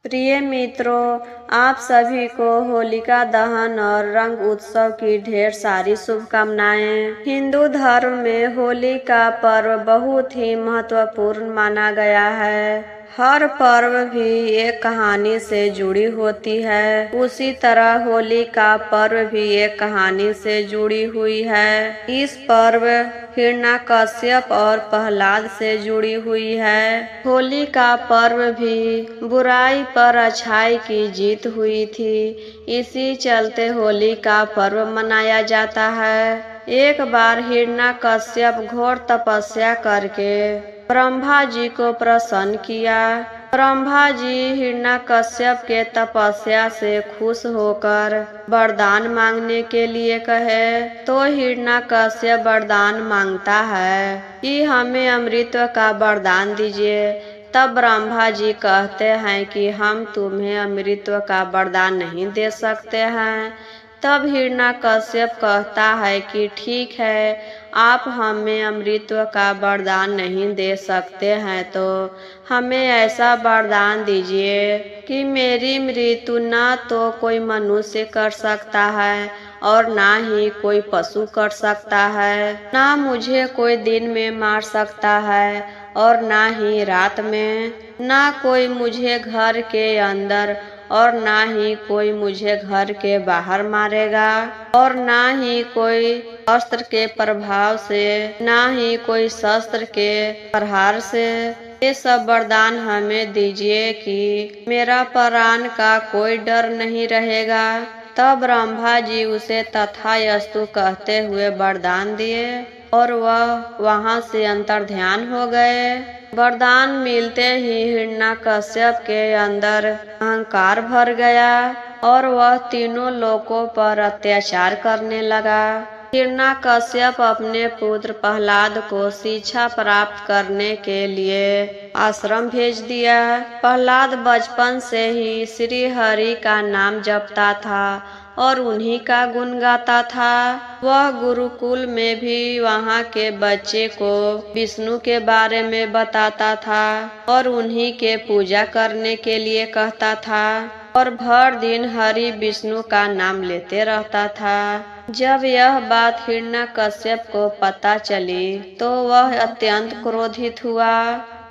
प्रिय मित्रों, आप सभी को होलिका दहन और रंग उत्सव की ढेर सारी शुभकामनाएं। हिंदू धर्म में होली का पर्व बहुत ही महत्वपूर्ण माना गया है। हर पर्व भी एक कहानी से जुड़ी होती है, उसी तरह होली का पर्व भी एक कहानी से जुड़ी हुई है। इस पर्व हिरण्याकश्यप और प्रहलाद से जुड़ी हुई है। होली का पर्व भी बुराई पर अच्छाई की जीत हुई थी, इसी चलते होली का पर्व मनाया जाता है। एक बार हिरण्याकश्यप घोर तपस्या करके ब्रह्मा जी को प्रसन्न किया। ब्रह्मा जी हिरण्याकश्यप के तपस्या से खुश होकर वरदान मांगने के लिए कहे, तो हिरण्याकश्यप वरदान मांगता है कि हमें अमृत का वरदान दीजिए। तब ब्रह्मा जी कहते हैं कि हम तुम्हें अमृत का वरदान नहीं दे सकते हैं। तब हिरण्याकश्यप कहता है कि ठीक है, आप हमें अमृत का वरदान नहीं दे सकते हैं तो हमें ऐसा वरदान दीजिए कि मेरी मृत्यु न तो कोई मनुष्य कर सकता है और ना ही कोई पशु कर सकता है, ना मुझे कोई दिन में मार सकता है और ना ही रात में, ना कोई मुझे घर के अंदर और ना ही कोई मुझे घर के बाहर मारेगा, और ना ही कोई अस्त्र के प्रभाव से, ना ही कोई शस्त्र के प्रहार से। ये सब वरदान हमें दीजिए कि मेरा प्राण का कोई डर नहीं रहेगा। तब ब्रह्मा जी उसे तथास्तु कहते हुए वरदान दिए और वह वहां से अंतर्ध्यान हो गए। वरदान मिलते ही हिरण्याकश्यप के अंदर अहंकार भर गया और वह तीनों लोकों पर अत्याचार करने लगा। हिरण्याकश्यप अपने पुत्र प्रहलाद को शिक्षा प्राप्त करने के लिए आश्रम भेज दिया। प्रहलाद बचपन से ही श्री हरि का नाम जपता था और उन्हीं का गुण गाता था। वह गुरुकुल में भी वहाँ के बच्चे को विष्णु के बारे में बताता था और उन्हीं के पूजा करने के लिए कहता था और भर दिन हरि विष्णु का नाम लेते रहता था। जब यह बात हिरण्याकश्यप को पता चली तो वह अत्यंत क्रोधित हुआ।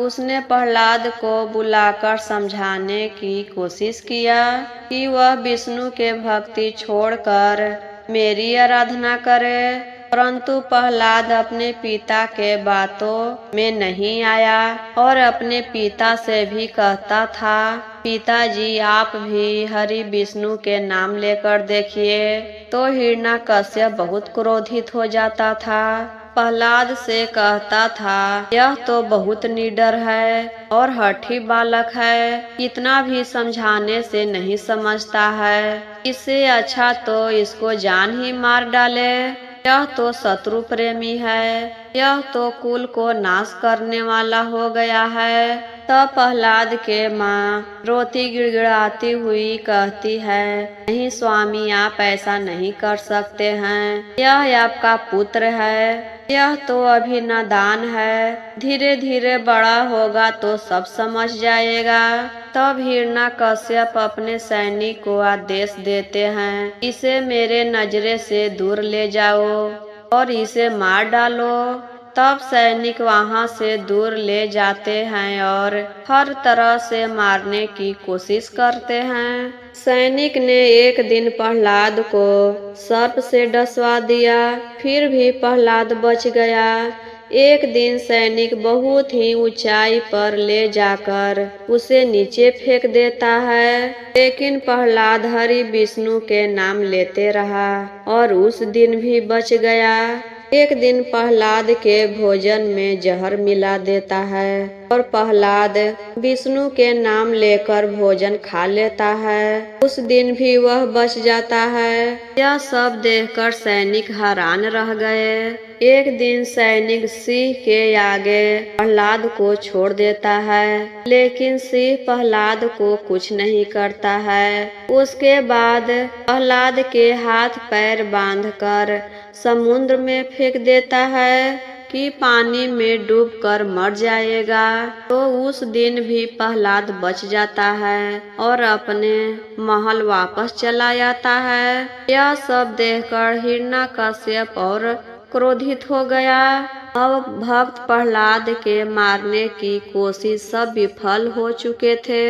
उसने प्रहलाद को बुलाकर समझाने की कोशिश किया कि वह विष्णु के भक्ति छोड़कर मेरी आराधना करे, परंतु प्रहलाद अपने पिता के बातों में नहीं आया और अपने पिता से भी कहता था, पिताजी आप भी हरि विष्णु के नाम लेकर देखिए। तो हिरण्याकश्यप बहुत क्रोधित हो जाता था। प्रहलाद से कहता था, यह तो बहुत निडर है और हठी बालक है, कितना भी समझाने से नहीं समझता है। इससे अच्छा तो इसको जान ही मार डाले। यह तो शत्रु प्रेमी है, यह तो कुल को नाश करने वाला हो गया है। तब प्रहलाद के माँ रोती गिड़गिड़ाती हुई कहती है, नहीं स्वामी, आप ऐसा नहीं कर सकते हैं। यह आपका पुत्र है, यह तो अभी नादान है, धीरे धीरे बड़ा होगा तो सब समझ जाएगा। तब हिरण्याकश्यप अपने सैनिक को आदेश देते हैं, इसे मेरे नजरे से दूर ले जाओ और इसे मार डालो। तब सैनिक वहां से दूर ले जाते हैं और हर तरह से मारने की कोशिश करते हैं। सैनिक ने एक दिन प्रहलाद को सर्प से डसवा दिया, फिर भी प्रहलाद बच गया। एक दिन सैनिक बहुत ही ऊंचाई पर ले जाकर उसे नीचे फेंक देता है, लेकिन प्रहलाद हरि विष्णु के नाम लेते रहा और उस दिन भी बच गया। एक दिन प्रहलाद के भोजन में जहर मिला देता है और प्रहलाद विष्णु के नाम लेकर भोजन खा लेता है। उस दिन भी वह बच जाता है। यह सब देखकर सैनिक हैरान रह गए। एक दिन सैनिक सिंह के आगे प्रहलाद को छोड़ देता है, लेकिन सिंह प्रहलाद को कुछ नहीं करता है। उसके बाद प्रहलाद के हाथ पैर बांधकर समुद्र में फेंक देता है, कि पानी में डूबकर मर जाएगा, तो उस दिन भी प्रहलाद बच जाता है और अपने महल वापस चला आता है। यह सब देखकर हिरण्यकश्यप और क्रोधित हो गया। अब भक्त प्रहलाद के मारने की कोशिश सब विफल हो चुके थे।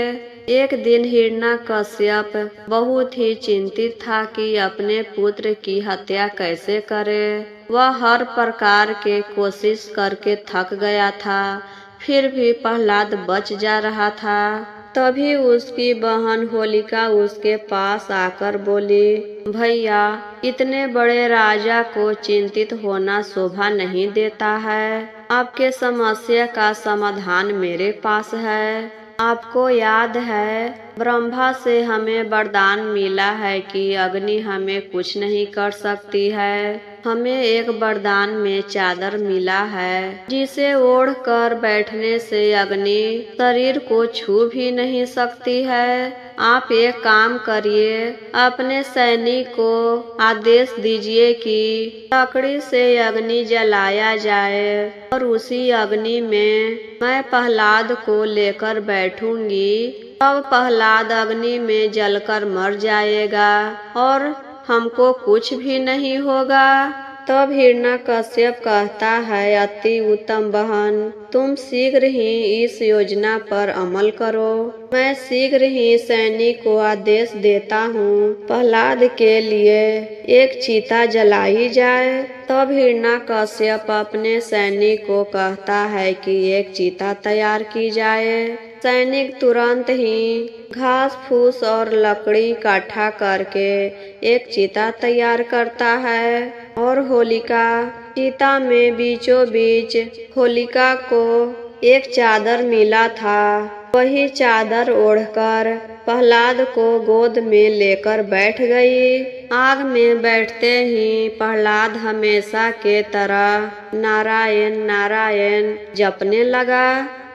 एक दिन हिरण्यकश्यप बहुत ही चिंतित था कि अपने पुत्र की हत्या कैसे करे। वह हर प्रकार के कोशिश करके थक गया था, फिर भी प्रहलाद बच जा रहा था। तभी उसकी बहन होलिका उसके पास आकर बोली, भैया, इतने बड़े राजा को चिंतित होना शोभा नहीं देता है। आपके समस्या का समाधान मेरे पास है। आपको याद है, ब्रह्मा से हमें वरदान मिला है कि अग्नि हमें कुछ नहीं कर सकती है। हमें एक वरदान में चादर मिला है, जिसे ओढ़कर बैठने से अग्नि शरीर को छू भी नहीं सकती है। आप एक काम करिए, अपने सैनिक को आदेश दीजिए कि लकड़ी से अग्नि जलाया जाए और उसी अग्नि में मैं प्रहलाद को लेकर बैठूंगी। तब प्रहलाद अग्नि में जलकर मर जाएगा और हमको कुछ भी नहीं होगा। तब हिरण्यकश्यप कहता है, अति उत्तम बहन, तुम शीघ्र ही इस योजना पर अमल करो। मैं शीघ्र ही सैनिक को आदेश देता हूँ, प्रहलाद के लिए एक चिता जलाई जाए। तब हिरण्यकश्यप अपने सैनिक को कहता है कि एक चिता तैयार की जाए। सैनिक तुरंत ही घास फूस और लकड़ी इकट्ठा करके एक चिता तैयार करता है और होलिका चिता में बीचों बीच होलिका को एक चादर मिला था। वही चादर ओढ़कर प्रहलाद को गोद में लेकर बैठ गई। आग में बैठते ही प्रहलाद हमेशा के तरह नारायण नारायण जपने लगा।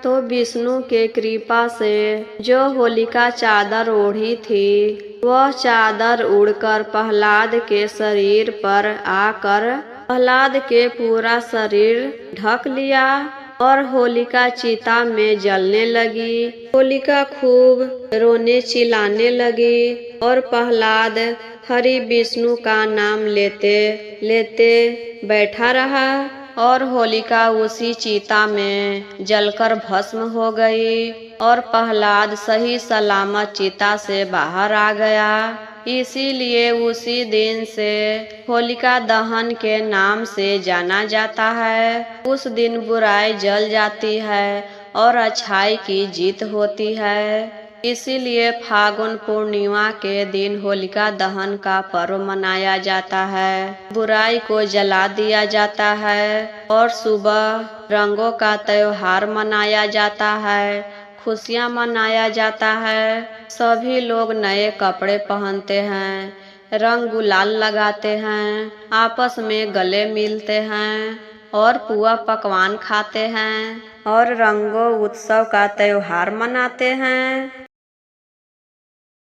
तो विष्णु के कृपा से जो होलिका चादर ओढ़ी थी, वह चादर उड़कर प्रहलाद के शरीर पर आकर प्रहलाद के पूरा शरीर ढक लिया और होलिका चिता में जलने लगी। होलिका खूब रोने चिल्लाने लगी और प्रहलाद हरि विष्णु का नाम लेते लेते बैठा रहा और होलिका उसी चिता में जलकर भस्म हो गई और प्रहलाद सही सलामत चिता से बाहर आ गया। इसीलिए उसी दिन से होलिका दहन के नाम से जाना जाता है। उस दिन बुराई जल जाती है और अच्छाई की जीत होती है। इसीलिए फागुन पूर्णिमा के दिन होलिका दहन का पर्व मनाया जाता है। बुराई को जला दिया जाता है और सुबह रंगों का त्योहार मनाया जाता है, खुशियाँ मनाया जाता है। सभी लोग नए कपड़े पहनते हैं, रंग गुलाल लगाते हैं, आपस में गले मिलते हैं और पुआ पकवान खाते हैं और रंगों उत्सव का त्योहार मनाते हैं।